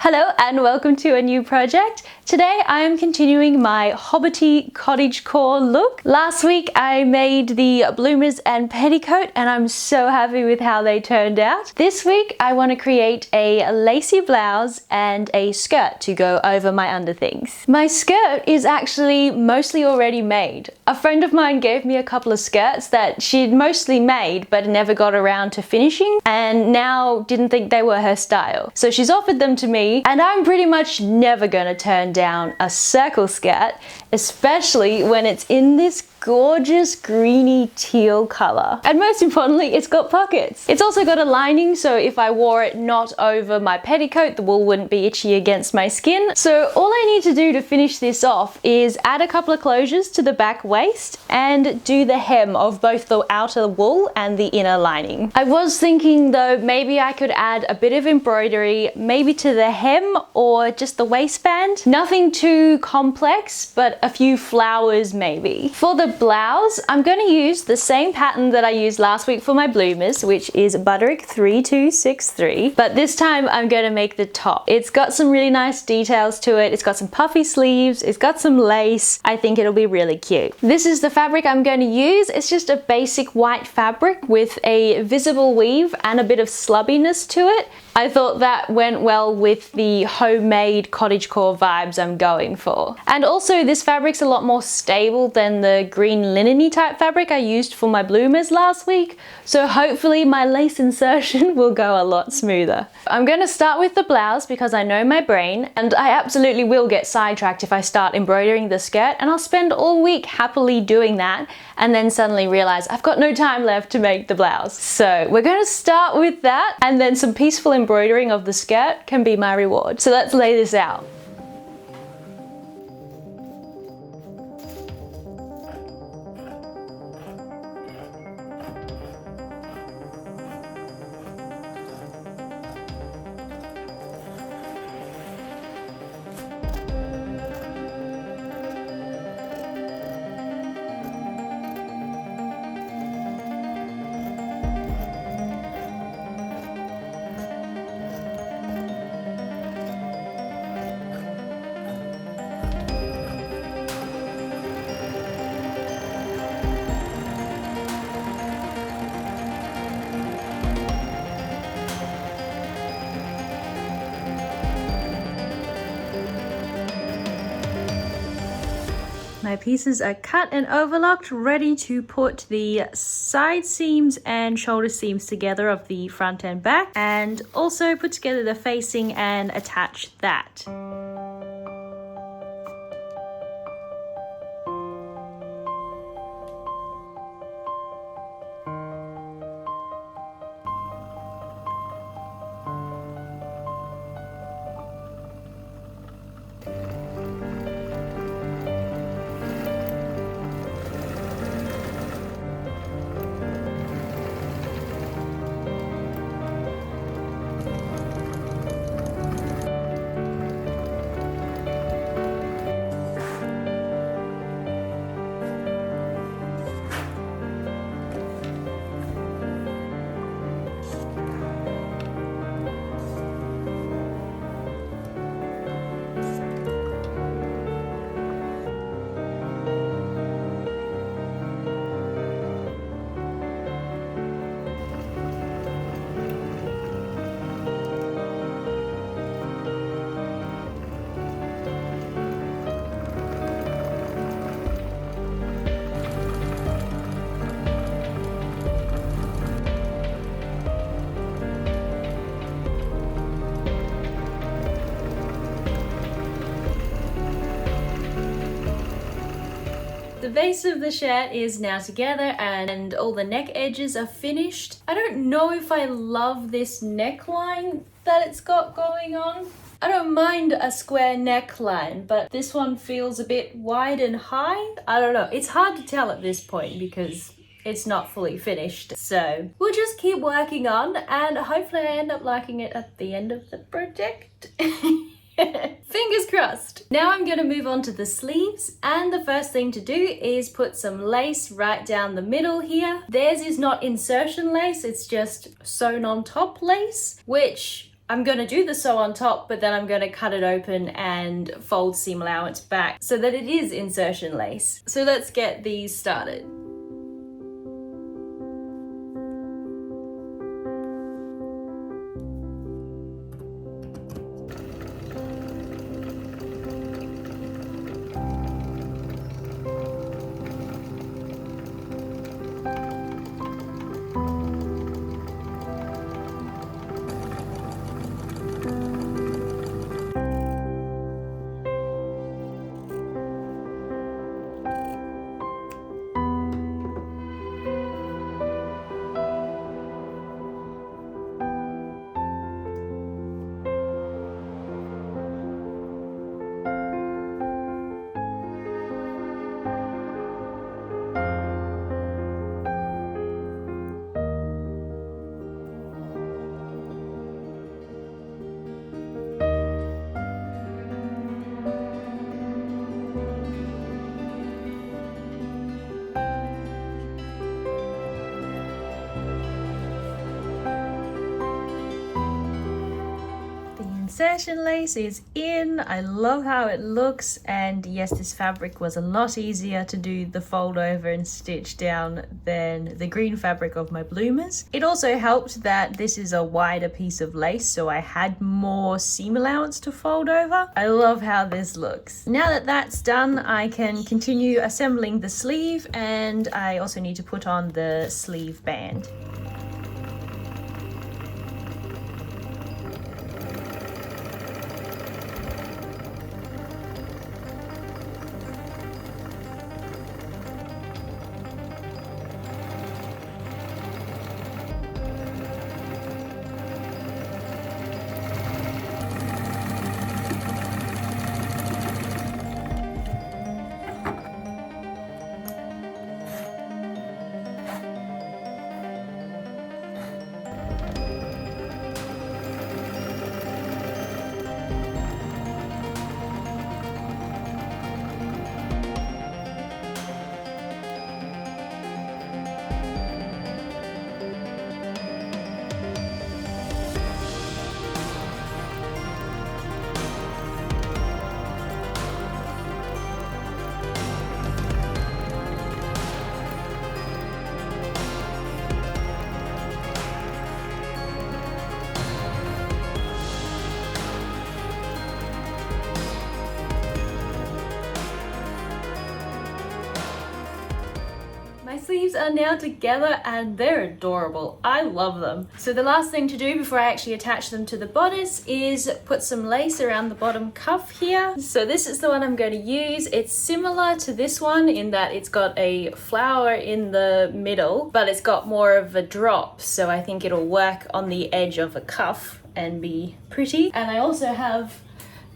Hello and welcome to a new project. Today I am continuing my Hobbity cottagecore look. Last week I made the bloomers and petticoat and I'm so happy with how they turned out. This week I want to create a lacy blouse and a skirt to go over my underthings. My skirt is actually mostly already made. A friend of mine gave me a couple of skirts that she'd mostly made but never got around to finishing and now didn't think they were her style. So she's offered them to me and I'm pretty much never gonna turn down a circle skirt, especially when it's in this gorgeous greeny teal color. And most importantly, it's got pockets. It's also got a lining, so if I wore it not over my petticoat, the wool wouldn't be itchy against my skin. So all I need to do to finish this off is add a couple of closures to the back waist and do the hem of both the outer wool and the inner lining. I was thinking though, maybe I could add a bit of embroidery, maybe to the hem or just the waistband. Nothing too complex, but a few flowers maybe. For the blouse, I'm going to use the same pattern that I used last week for my bloomers, which is Bodice 3263, but this time I'm going to make the top. It's got some really nice details to it. It's got some puffy sleeves, it's got some lace. I think it'll be really cute. This is the fabric I'm going to use. It's just a basic white fabric with a visible weave and a bit of slubbiness to it. I thought that went well with the homemade cottagecore vibes I'm going for. And also this fabric's a lot more stable than the green linen-y type fabric I used for my bloomers last week, so hopefully my lace insertion will go a lot smoother. I'm going to start with the blouse because I know my brain, and I absolutely will get sidetracked if I start embroidering the skirt, and I'll spend all week happily doing that and then suddenly realize I've got no time left to make the blouse. So we're going to start with that, and then some peaceful embroidering of the skirt can be my reward. So let's lay this out. My pieces are cut and overlocked, ready to put the side seams and shoulder seams together of the front and back, and also put together the facing and attach that. The base of the shirt is now together and all the neck edges are finished. I don't know if I love this neckline that it's got going on. I don't mind a square neckline, but this one feels a bit wide and high. I don't know, it's hard to tell at this point because it's not fully finished. So we'll just keep working on and hopefully I end up liking it at the end of the project. Fingers crossed. Now I'm going to move on to the sleeves, and the first thing to do is put some lace right down the middle here. Theirs is not insertion lace, it's just sewn on top lace, which I'm going to do the sew on top, but then I'm going to cut it open and fold seam allowance back so that it is insertion lace. So let's get these started. Insertion lace is in. I love how it looks, and yes, this fabric was a lot easier to do the fold over and stitch down than the green fabric of my bloomers. It also helped that this is a wider piece of lace, so I had more seam allowance to fold over. I love how this looks. Now that that's done, I can continue assembling the sleeve, and I also need to put on the sleeve band. My sleeves are now together and they're adorable. I love them. So the last thing to do before I actually attach them to the bodice is put some lace around the bottom cuff here. So this is the one I'm going to use. It's similar to this one in that it's got a flower in the middle, but it's got more of a drop. So I think it'll work on the edge of a cuff and be pretty. And I also have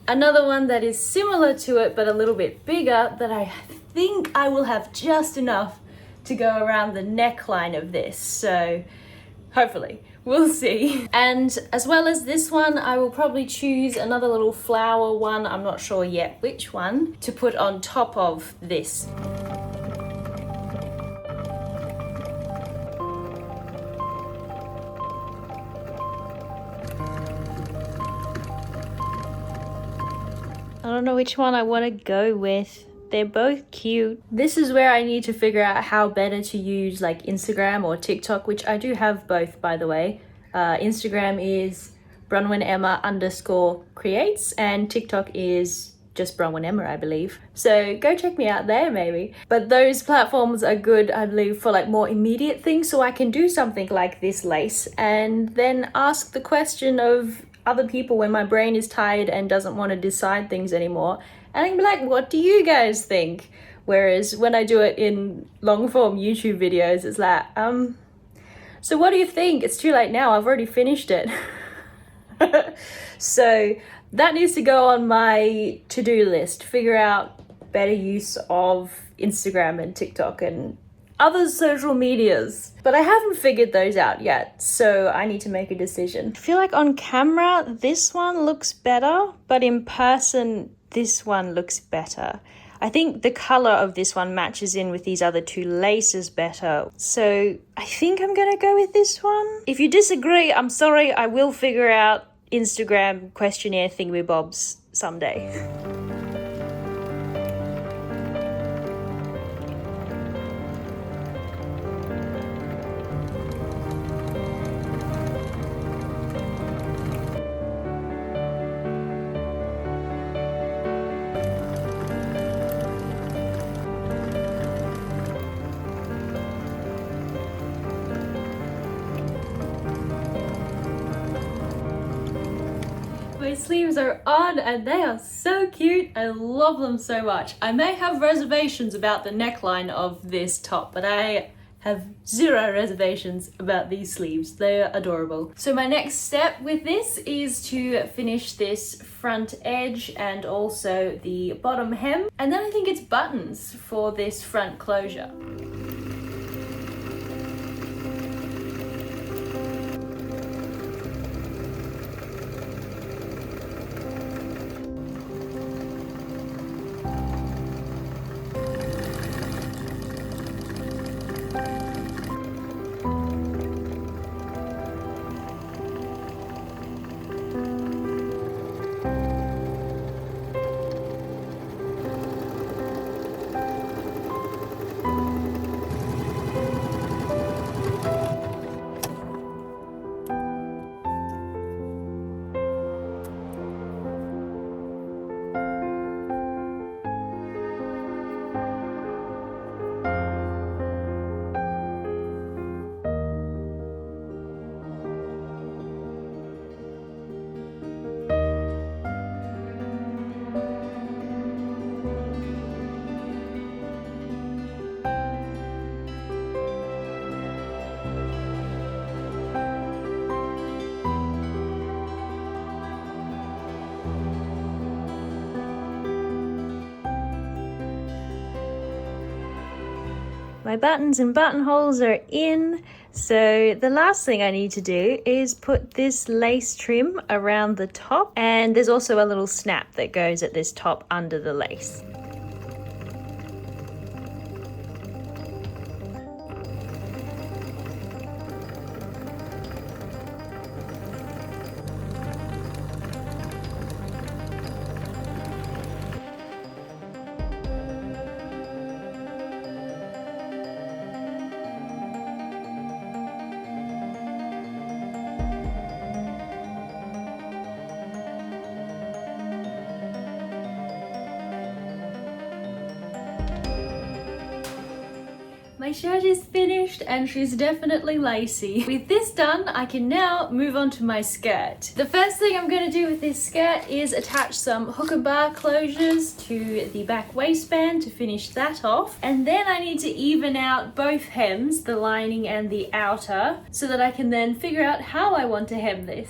another one that is similar to it, but a little bit bigger, that I think I will have just enough to go around the neckline of this, so hopefully we'll see. And as well as this one, I will probably choose another little flower one, I'm not sure yet which one, to put on top of this. I don't know which one I want to go with. They're both cute. This is where I need to figure out how better to use like Instagram or TikTok, which I do have both, by the way. Instagram is bronwynemma_creates and TikTok is just bronwynemma, I believe. So go check me out there maybe. But those platforms are good, I believe, for like more immediate things, so I can do something like this lace and then ask the question of other people when my brain is tired and doesn't want to decide things anymore. And I can be like, what do you guys think? Whereas when I do it in long form YouTube videos, it's like, so what do you think? It's too late now, I've already finished it. So that needs to go on my to-do list, figure out better use of Instagram and TikTok and other social medias. But I haven't figured those out yet, so I need to make a decision. I feel like on camera, this one looks better, but in person, this one looks better. I think the color of this one matches in with these other two laces better. So I think I'm gonna go with this one. If you disagree, I'm sorry, I will figure out Instagram questionnaire thingamabobs someday. My sleeves are on and they are so cute. I love them so much. I may have reservations about the neckline of this top, but I have zero reservations about these sleeves. They're adorable. So my next step with this is to finish this front edge and also the bottom hem. And then I think it's buttons for this front closure. My buttons and buttonholes are in, so the last thing I need to do is put this lace trim around the top, and there's also a little snap that goes at this top under the lace. My shirt is finished and she's definitely lacy. With this done, I can now move on to my skirt. The first thing I'm going to do with this skirt is attach some hook and bar closures to the back waistband to finish that off. And then I need to even out both hems, the lining and the outer, so that I can then figure out how I want to hem this.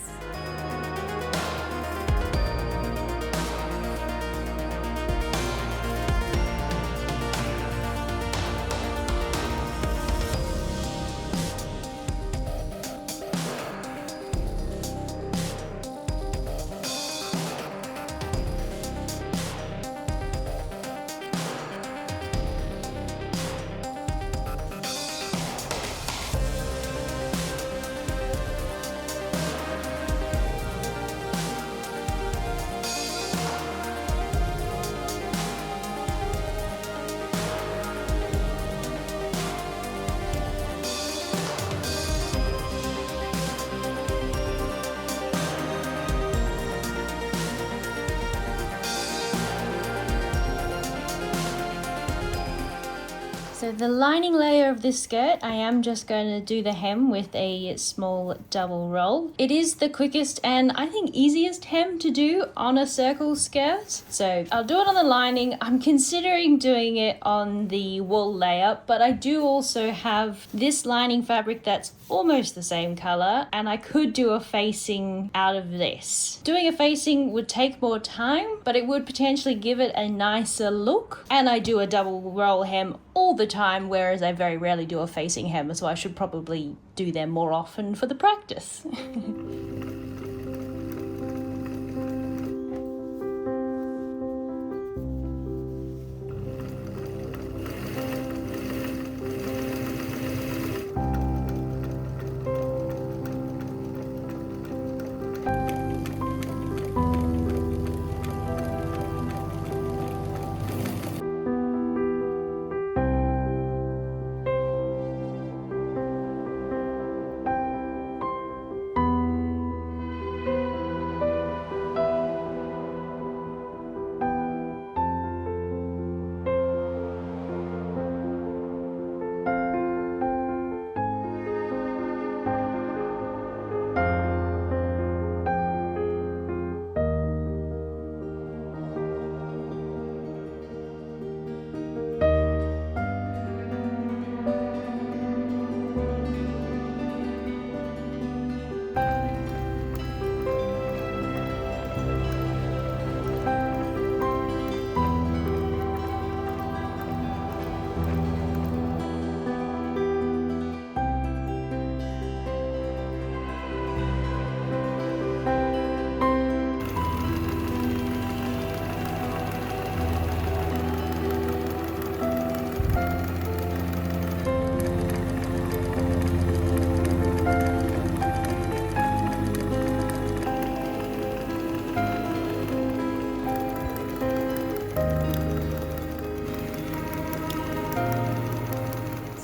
So the lining layer of this skirt, I am just going to do the hem with a small double roll. It is the quickest and I think easiest hem to do on a circle skirt. So I'll do it on the lining. I'm considering doing it on the wool layer, but I do also have this lining fabric that's almost the same color, and I could do a facing out of this. Doing a facing would take more time, but it would potentially give it a nicer look. And I do a double roll hem all the time, whereas I very rarely do a facing hem, so I should probably do them more often for the practice.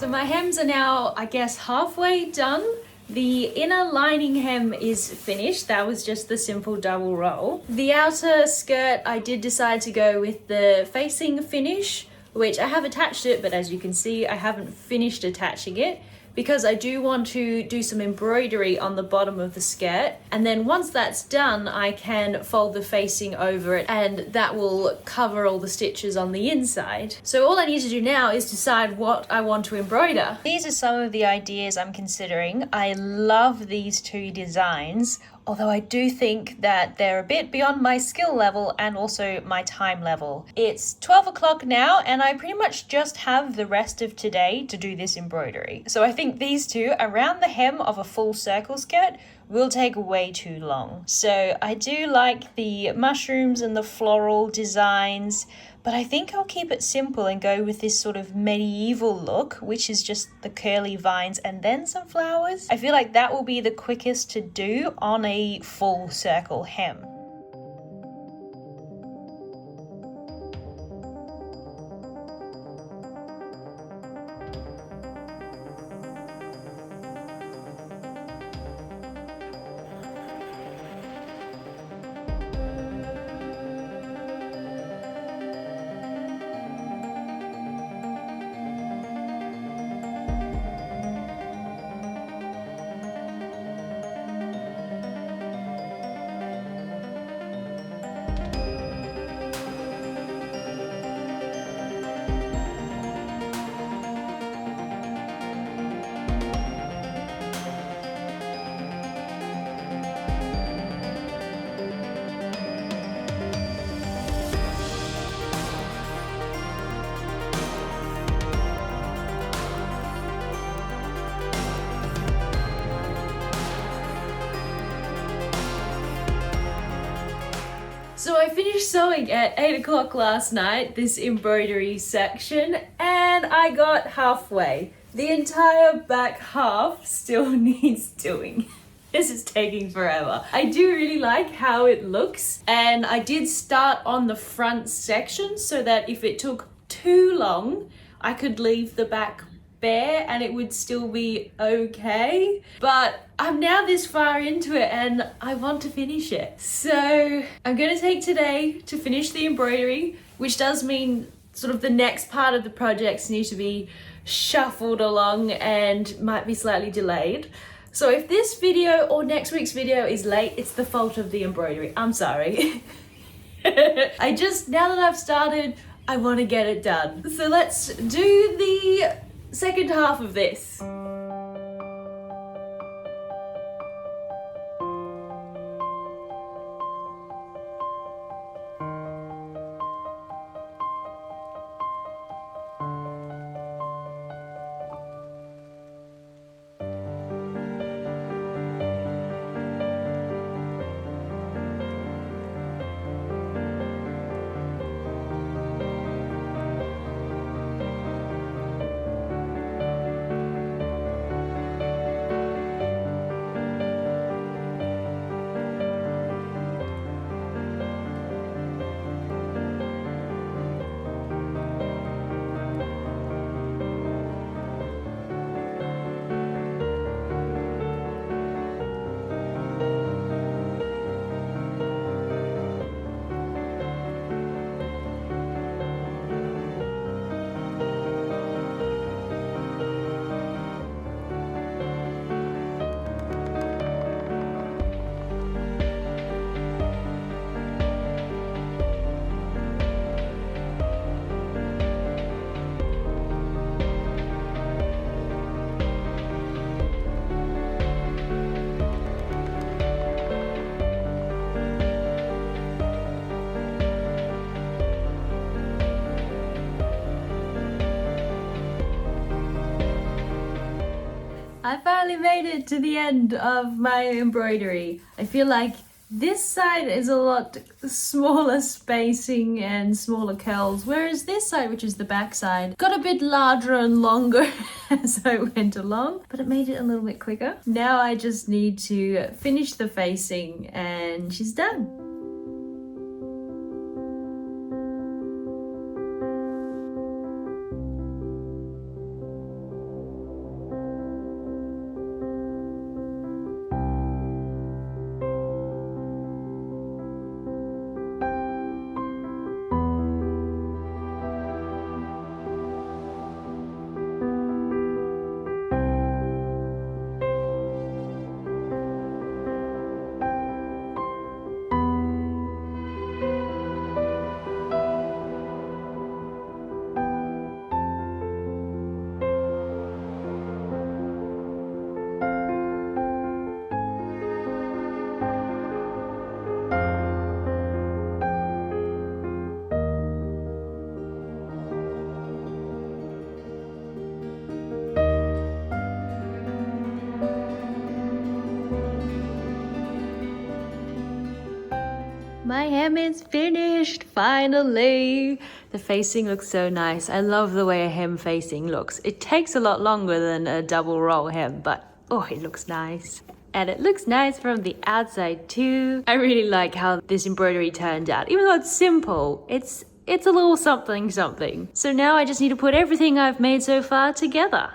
So my hems are now, I guess, halfway done. The inner lining hem is finished. That was just the simple double roll. The outer skirt, I did decide to go with the facing finish, which I have attached it, but as you can see, I haven't finished attaching it because I do want to do some embroidery on the bottom of the skirt. And then once that's done, I can fold the facing over it and that will cover all the stitches on the inside. So all I need to do now is decide what I want to embroider. These are some of the ideas I'm considering. I love these two designs, although I do think that they're a bit beyond my skill level and also my time level. It's 12 o'clock now and I pretty much just have the rest of today to do this embroidery. So I think these two around the hem of a full circle skirt will take way too long. So I do like the mushrooms and the floral designs, but I think I'll keep it simple and go with this sort of medieval look, which is just the curly vines and then some flowers. I feel like that will be the quickest to do on a full circle hem. So I finished sewing at 8 o'clock last night, this embroidery section, and I got halfway. The entire back half still needs doing. This is taking forever. I do really like how it looks, and I did start on the front section so that if it took too long, I could leave the back bare and it would still be okay. But I'm now this far into it and I want to finish it. So I'm going to take today to finish the embroidery, which does mean sort of the next part of the projects need to be shuffled along and might be slightly delayed. So if this video or next week's video is late, it's the fault of the embroidery. I'm sorry. Now that I've started, I want to get it done. So let's do the second half of this. I finally made it to the end of my embroidery. I feel like this side is a lot smaller spacing and smaller curls, whereas this side, which is the back side, got a bit larger and longer as I went along, but it made it a little bit quicker. Now I just need to finish the facing and she's done. My hem is finished, finally. The facing looks so nice. I love the way a hem facing looks. It takes a lot longer than a double roll hem, but oh, it looks nice. And it looks nice from the outside too. I really like how this embroidery turned out. Even though it's simple, it's a little something something. So now I just need to put everything I've made so far together.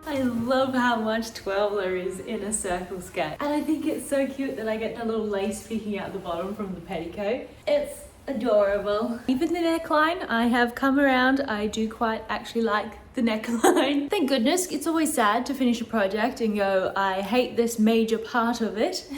I love how much twirl there is in a circle skirt. And I think it's so cute that I get the little lace peeking out the bottom from the petticoat. It's adorable. Even the neckline, I have come around. I do quite actually like the neckline. Thank goodness. It's always sad to finish a project and go, I hate this major part of it.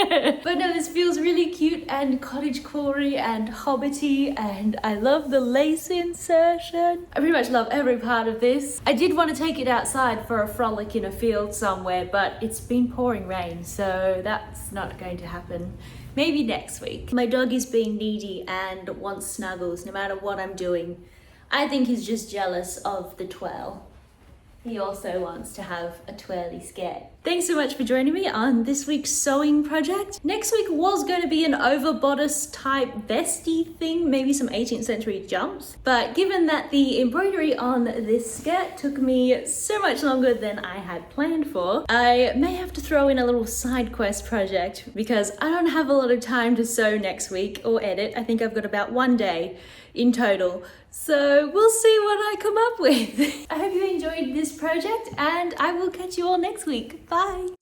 But no, this feels really cute and cottagecore and hobbity, and I love the lace insertion. I pretty much love every part of this. I did want to take it outside for a frolic in a field somewhere, but it's been pouring rain, so that's not going to happen. Maybe next week. My dog is being needy and wants snuggles no matter what I'm doing. I think he's just jealous of the twirl. He also wants to have a twirly skirt. Thanks so much for joining me on this week's sewing project. Next week was going to be an over bodice type vesty thing, maybe some 18th century jumps. But given that the embroidery on this skirt took me so much longer than I had planned for, I may have to throw in a little side quest project because I don't have a lot of time to sew next week or edit. I think I've got about one day in total. So we'll see what I come up with. I hope you enjoyed this project and I will catch you all next week. Bye.